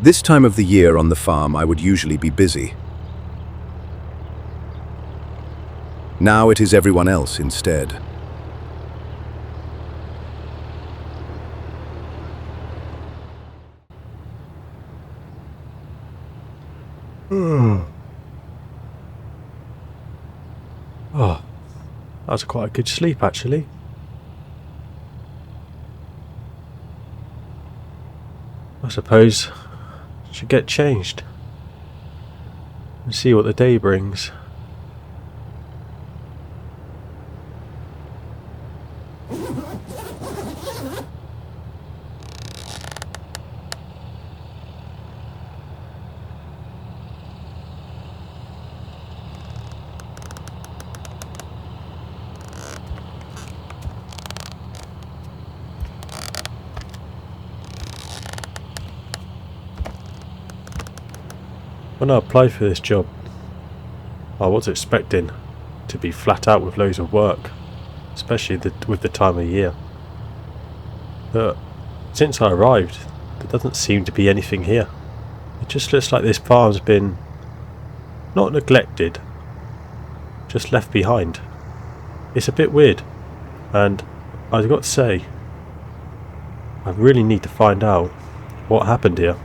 This time of the year on the farm, I would usually be busy. Now it is everyone else instead. Oh, that was quite a good sleep, actually. I suppose I should get changed and see what the day brings. When I applied for this job, I was expecting to be flat out with loads of work, especially with the time of year. But since I arrived, there doesn't seem to be anything here. It just looks like this farm's been not neglected, just left behind. It's a bit weird, and I've got to say, I really need to find out what happened here.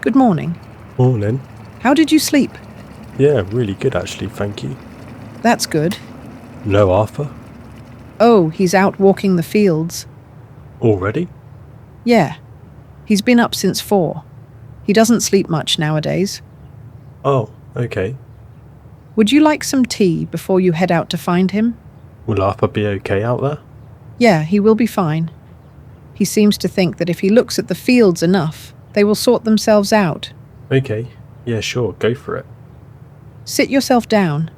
Good morning. Morning. How did you sleep? Yeah, really good actually, thank you. That's good. No Arthur? Oh, he's out walking the fields. Already? Yeah. He's been up since 4. He doesn't sleep much nowadays. Oh, okay. Would you like some tea before you head out to find him? Will Arthur be okay out there? Yeah, he will be fine. He seems to think that if he looks at the fields enough, they will sort themselves out. Okay, yeah sure, go for it. Sit yourself down.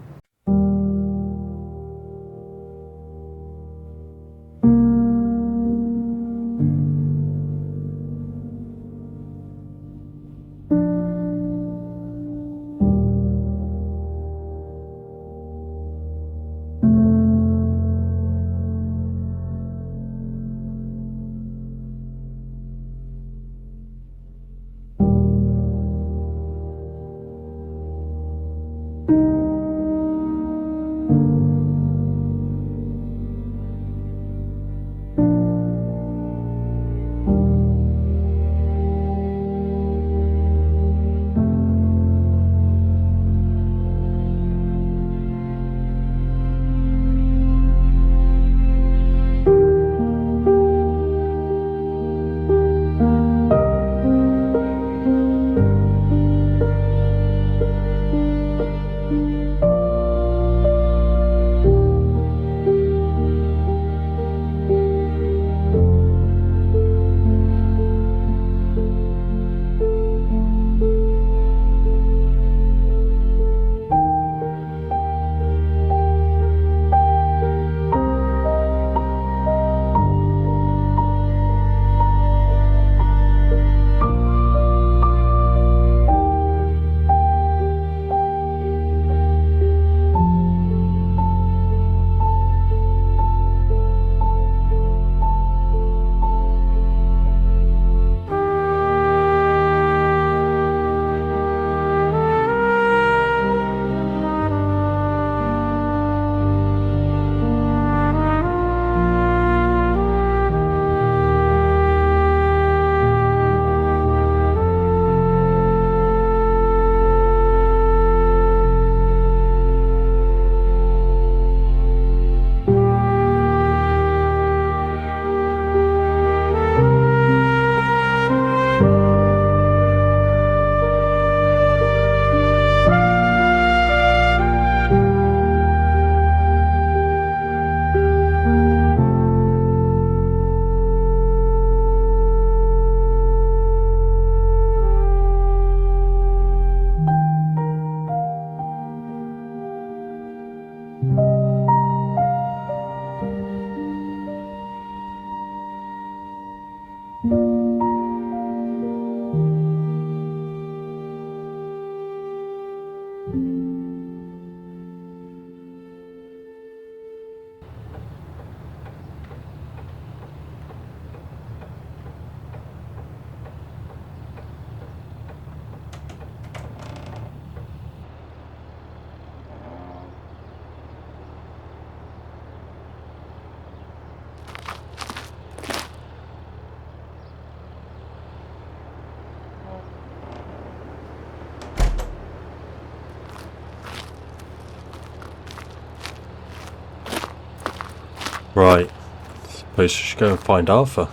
Right. Suppose I should go and find Arthur.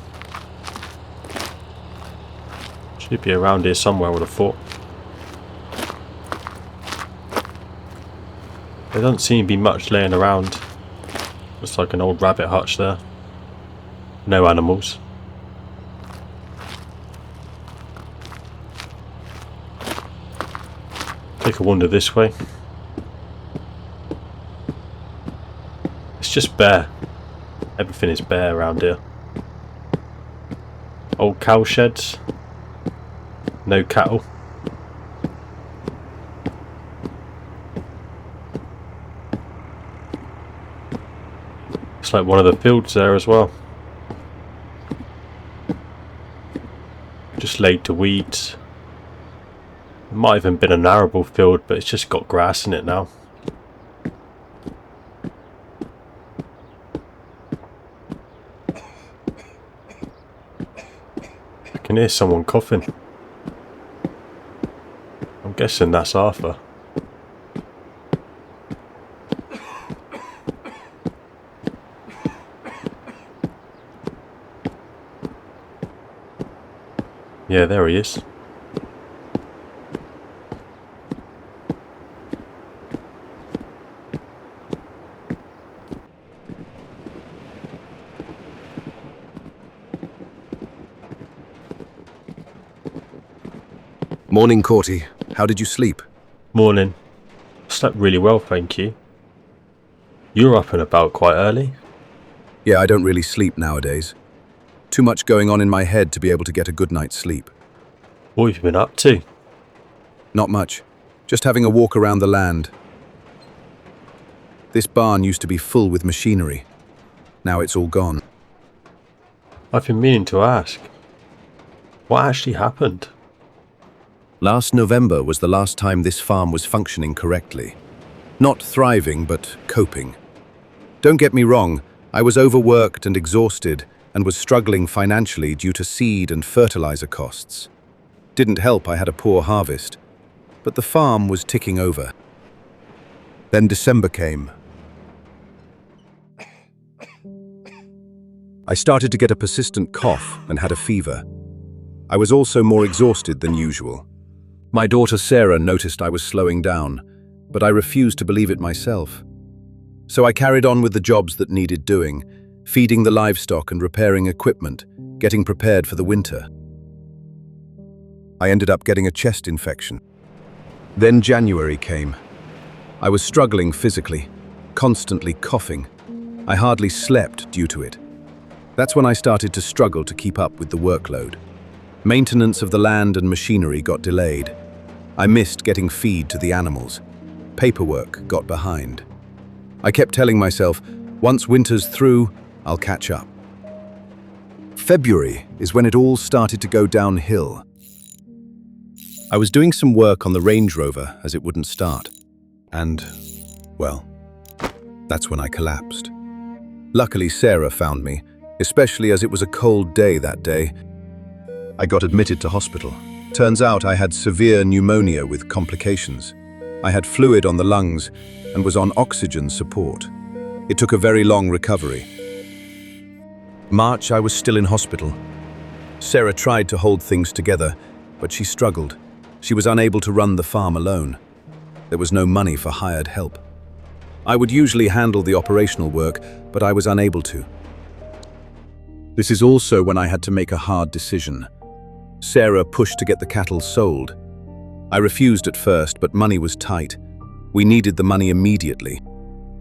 Should be around here somewhere, I would have thought. There doesn't seem to be much laying around. Looks like an old rabbit hutch there. No animals. Take a wander this way. It's just bare. Everything is bare around here. Old cow sheds. No cattle. It's like one of the fields there as well. Just laid to weeds. It might have even been an arable field, but it's just got grass in it now. I can hear someone coughing. I'm guessing that's Arthur. Yeah, there he is. Morning, Corty. How did you sleep? Morning. Slept really well, thank you. You're up and about quite early. Yeah, I don't really sleep nowadays. Too much going on in my head to be able to get a good night's sleep. What have you been up to? Not much. Just having a walk around the land. This barn used to be full with machinery. Now it's all gone. I've been meaning to ask. What actually happened? Last November was the last time this farm was functioning correctly. Not thriving, but coping. Don't get me wrong, I was overworked and exhausted and was struggling financially due to seed and fertilizer costs. Didn't help I had a poor harvest, but the farm was ticking over. Then December came. I started to get a persistent cough and had a fever. I was also more exhausted than usual. My daughter Sarah noticed I was slowing down, but I refused to believe it myself. So I carried on with the jobs that needed doing, feeding the livestock and repairing equipment, getting prepared for the winter. I ended up getting a chest infection. Then January came. I was struggling physically, constantly coughing. I hardly slept due to it. That's when I started to struggle to keep up with the workload. Maintenance of the land and machinery got delayed. I missed getting feed to the animals. Paperwork got behind. I kept telling myself, once winter's through, I'll catch up. February is when it all started to go downhill. I was doing some work on the Range Rover as it wouldn't start. And, well, that's when I collapsed. Luckily, Sarah found me, especially as it was a cold day that day. I got admitted to hospital. Turns out I had severe pneumonia with complications. I had fluid on the lungs and was on oxygen support. It took a very long recovery. March, I was still in hospital. Sarah tried to hold things together, but she struggled. She was unable to run the farm alone. There was no money for hired help. I would usually handle the operational work, but I was unable to. This is also when I had to make a hard decision. Sarah pushed to get the cattle sold. I refused at first, but money was tight. We needed the money immediately.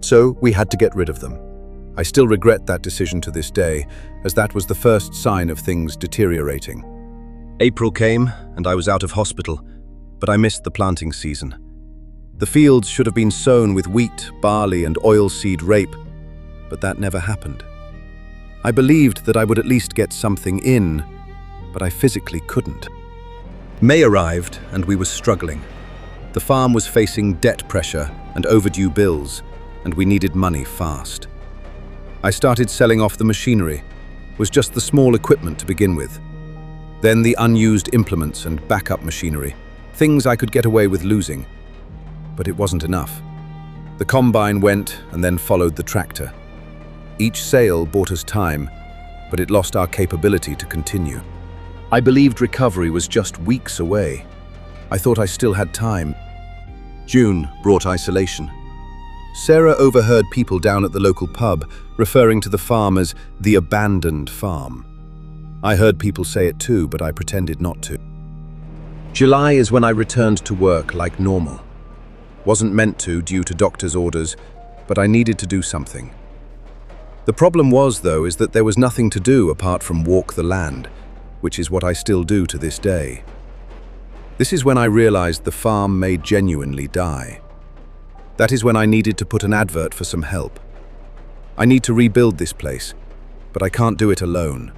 So we had to get rid of them. I still regret that decision to this day, as that was the first sign of things deteriorating. April came, and I was out of hospital, but I missed the planting season. The fields should have been sown with wheat, barley, and oilseed rape, but that never happened. I believed that I would at least get something in, but I physically couldn't. May arrived, and we were struggling. The farm was facing debt pressure and overdue bills, and we needed money fast. I started selling off the machinery. It was just the small equipment to begin with. Then the unused implements and backup machinery, things I could get away with losing. But it wasn't enough. The combine went and then followed the tractor. Each sale bought us time, but it lost our capability to continue. I believed recovery was just weeks away. I thought I still had time. June brought isolation. Sarah overheard people down at the local pub referring to the farm as the abandoned farm. I heard people say it too, but I pretended not to. July is when I returned to work like normal. Wasn't meant to due to doctor's orders, but I needed to do something. The problem was, though, is that there was nothing to do apart from walk the land, which is what I still do to this day. This is when I realized the farm may genuinely die. That is when I needed to put an advert for some help. I need to rebuild this place, but I can't do it alone.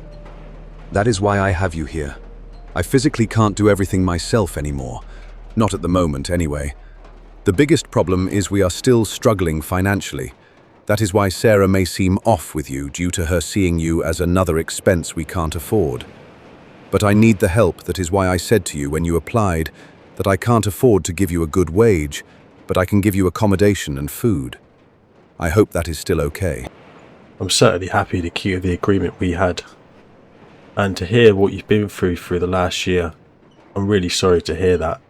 That is why I have you here. I physically can't do everything myself anymore. Not at the moment, anyway. The biggest problem is we are still struggling financially. That is why Sarah may seem off with you due to her seeing you as another expense we can't afford. But I need the help. That is why I said to you when you applied that I can't afford to give you a good wage, but I can give you accommodation and food. I hope that is still okay. I'm certainly happy to keep the agreement we had. And to hear what you've been through the last year, I'm really sorry to hear that.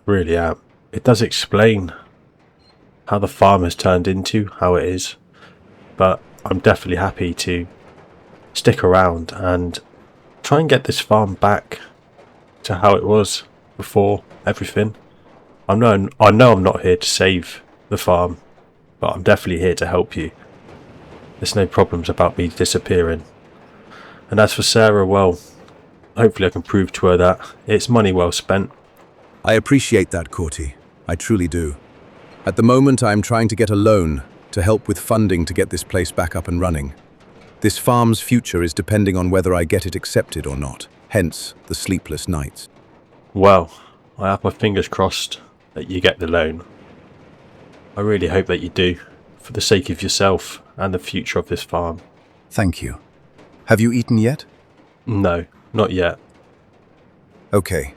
Really am. It does explain how the farm has turned into how it is. But I'm definitely happy to stick around and try and get this farm back to how it was before everything. I know I'm not here to save the farm, but I'm definitely here to help you. There's no problems about me disappearing. And as for Sarah, well, hopefully I can prove to her that it's money well spent. I appreciate that, Corty. I truly do. At the moment, I am trying to get a loan to help with funding to get this place back up and running. This farm's future is depending on whether I get it accepted or not, hence the sleepless nights. Well, I have my fingers crossed that you get the loan. I really hope that you do, for the sake of yourself and the future of this farm. Thank you. Have you eaten yet? No, not yet. Okay.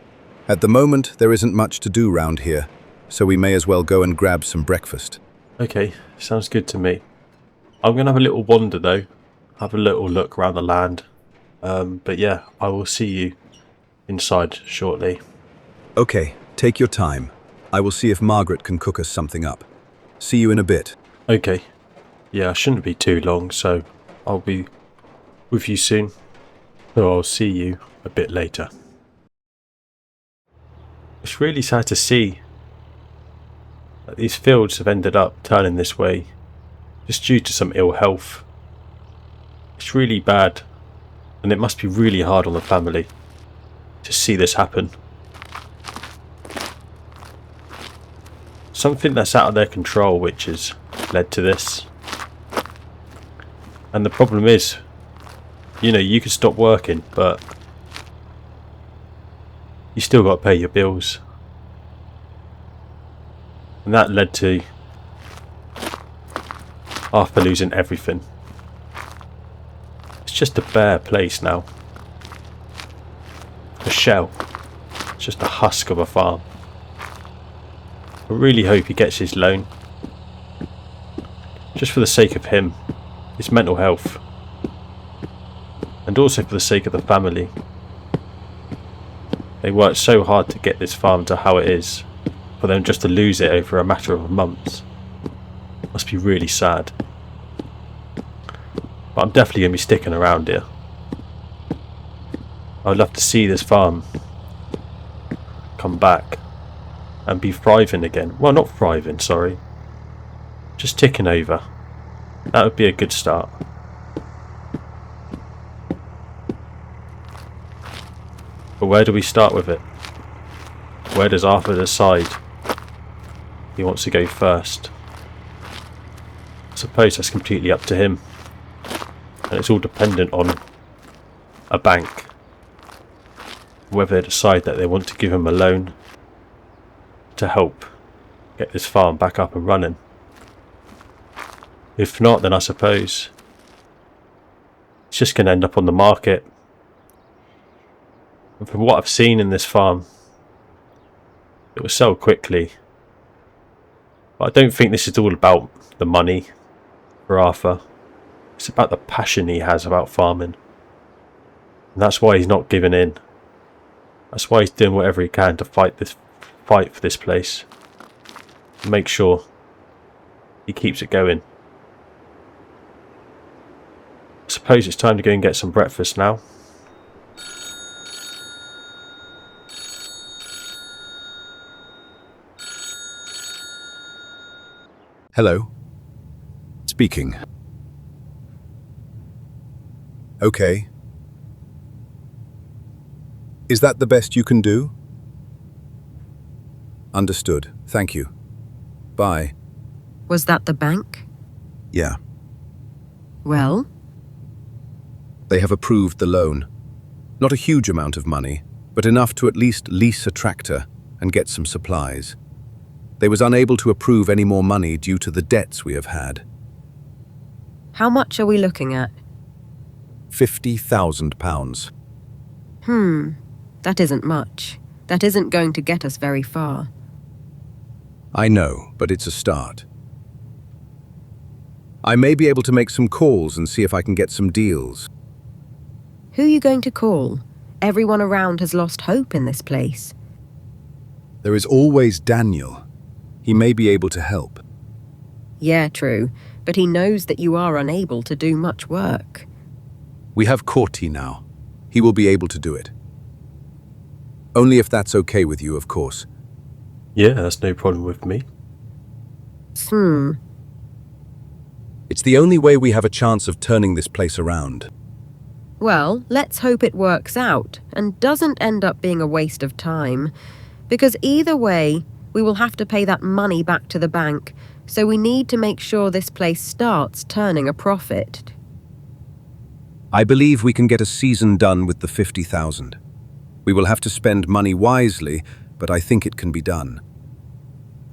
At the moment, there isn't much to do round here, so we may as well go and grab some breakfast. Okay, sounds good to me. I'm going to have a little wander though, have a little look around the land. But yeah, I will see you inside shortly. Okay, take your time. I will see if Margaret can cook us something up. See you in a bit. Okay. Yeah, I shouldn't be too long, so I'll be with you soon. So I'll see you a bit later. It's really sad to see that these fields have ended up turning this way just due to some ill health. It's really bad, and it must be really hard on the family to see this happen. Something that's out of their control which has led to this. And the problem is, you know, you could stop working, but you still got to pay your bills. And that led to Arthur losing everything. It's just a bare place now. A shell. It's just a husk of a farm. I really hope he gets his loan. Just for the sake of him, his mental health, and also for the sake of the family. They worked so hard to get this farm to how it is, for them just to lose it over a matter of months. Must be really sad. But I'm definitely going to be sticking around here. I'd love to see this farm come back and be thriving again. Well, not thriving, sorry. Just ticking over. That would be a good start. But where do we start with it? Where does Arthur decide he wants to go first? I suppose that's completely up to him. And it's all dependent on a bank. Whether they decide that they want to give him a loan to help get this farm back up and running. If not, then I suppose it's just going to end up on the market. And from what I've seen in this farm, it will sell quickly. But I don't think this is all about the money for Arthur. It's about the passion he has about farming. And that's why he's not giving in. That's why he's doing whatever he can to fight for this place. Make sure he keeps it going. I suppose it's time to go and get some breakfast now. Hello. Speaking. Okay. Is that the best you can do? Understood. Thank you. Bye. Was that the bank? Yeah. Well, They have approved the loan. Not a huge amount of money, but enough to at least lease a tractor and get some supplies. They was unable to approve any more money due to the debts we have had. how much are we looking at? £50,000. That isn't much. That isn't going to get us very far. I know, but it's a start. I may be able to make some calls and see if I can get some deals. Who are you going to call? Everyone around has lost hope in this place. There is always Daniel. He may be able to help. Yeah, true, but he knows that you are unable to do much work. We have Corti now. He will be able to do it. Only if that's okay with you, of course. Yeah, that's no problem with me. It's the only way we have a chance of turning this place around. Well, let's hope it works out and doesn't end up being a waste of time. Because either way, we will have to pay that money back to the bank, so we need to make sure this place starts turning a profit. I believe we can get a season done with the 50,000. We will have to spend money wisely, but I think it can be done.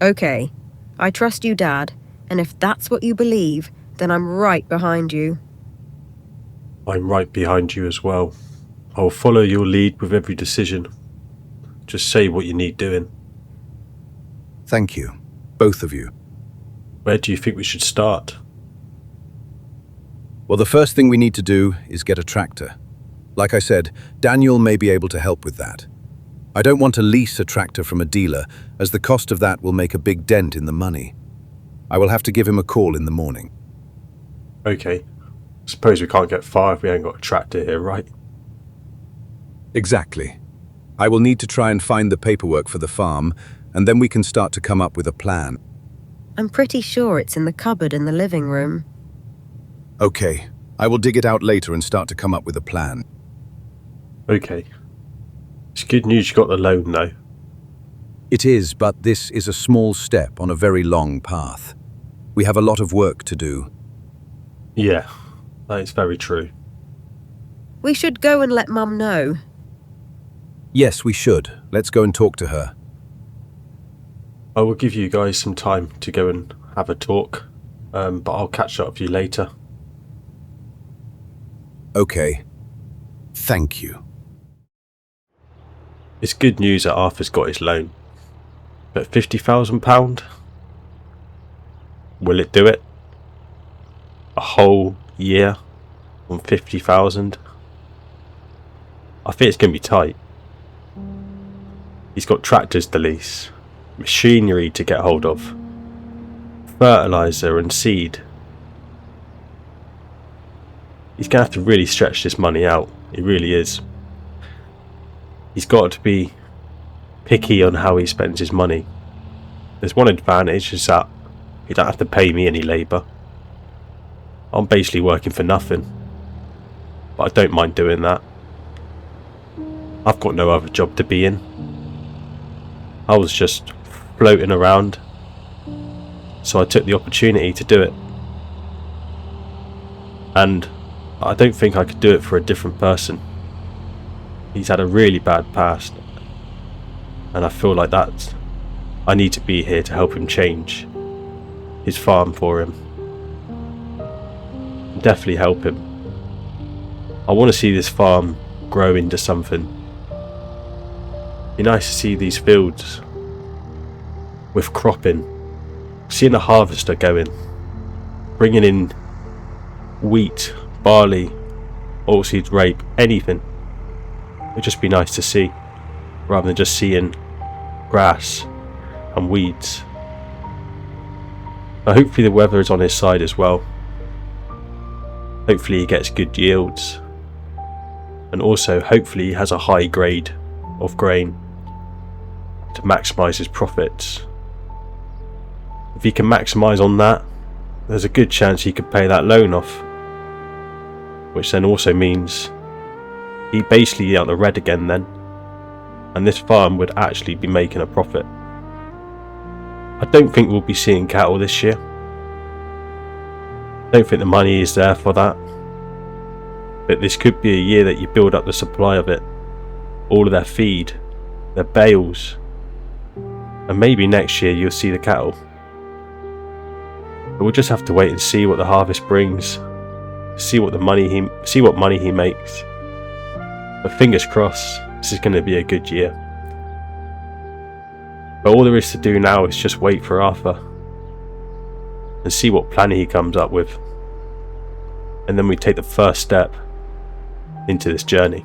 Okay, I trust you, Dad, and if that's what you believe, then I'm right behind you. I'm right behind you as well. I'll follow your lead with every decision. Just say what you need doing. Thank you, both of you. Where do you think we should start? Well, the first thing we need to do is get a tractor. Like I said, Daniel may be able to help with that. I don't want to lease a tractor from a dealer, as the cost of that will make a big dent in the money. I will have to give him a call in the morning. Okay. Suppose we can't get far if we ain't got a tractor here, right? Exactly. I will need to try and find the paperwork for the farm, and then we can start to come up with a plan. I'm pretty sure it's in the cupboard in the living room. Okay, I will dig it out later and start to come up with a plan. Okay. It's good news you got the loan though. It is, but this is a small step on a very long path. We have a lot of work to do. Yeah, that is very true. We should go and let Mum know. Yes, we should. Let's go and talk to her. I will give you guys some time to go and have a talk, but I'll catch up with you later. Okay. Thank you. It's good news that Arthur's got his loan. But £50,000? Will it do it? A whole year on 50,000? I think it's going to be tight. He's got tractors to lease, machinery to get hold of, fertiliser and seed. He's going to have to really stretch this money out. He really is. He's got to be picky on how he spends his money. There's one advantage, is that he don't have to pay me any labour. I'm basically working for nothing. But I don't mind doing that. I've got no other job to be in. I was just floating around, so I took the opportunity to do it. And I don't think I could do it for a different person. He's had a really bad past, and I feel like I need to be here to help him change his farm for him. Definitely help him. I want to see this farm grow into something. Be nice to see these fields with cropping, seeing a harvester going, bringing in wheat, barley, oilseeds, rape, anything. It'd just be nice to see, rather than just seeing grass and weeds. Now hopefully the weather is on his side as well. Hopefully he gets good yields, and also hopefully he has a high grade of grain to maximise his profits. If he can maximise on that, there's a good chance he could pay that loan off, which then also means he'd basically be out the red again then, and this farm would actually be making a profit. I don't think we'll be seeing cattle this year. I don't think the money is there for that, but this could be a year that you build up the supply of it, all of their feed, their bales, and maybe next year you'll see the cattle. But we'll just have to wait and see what the harvest brings, see what money he makes. But fingers crossed, this is going to be a good year. But all there is to do now is just wait for Arthur and see what plan he comes up with, and then we take the first step into this journey.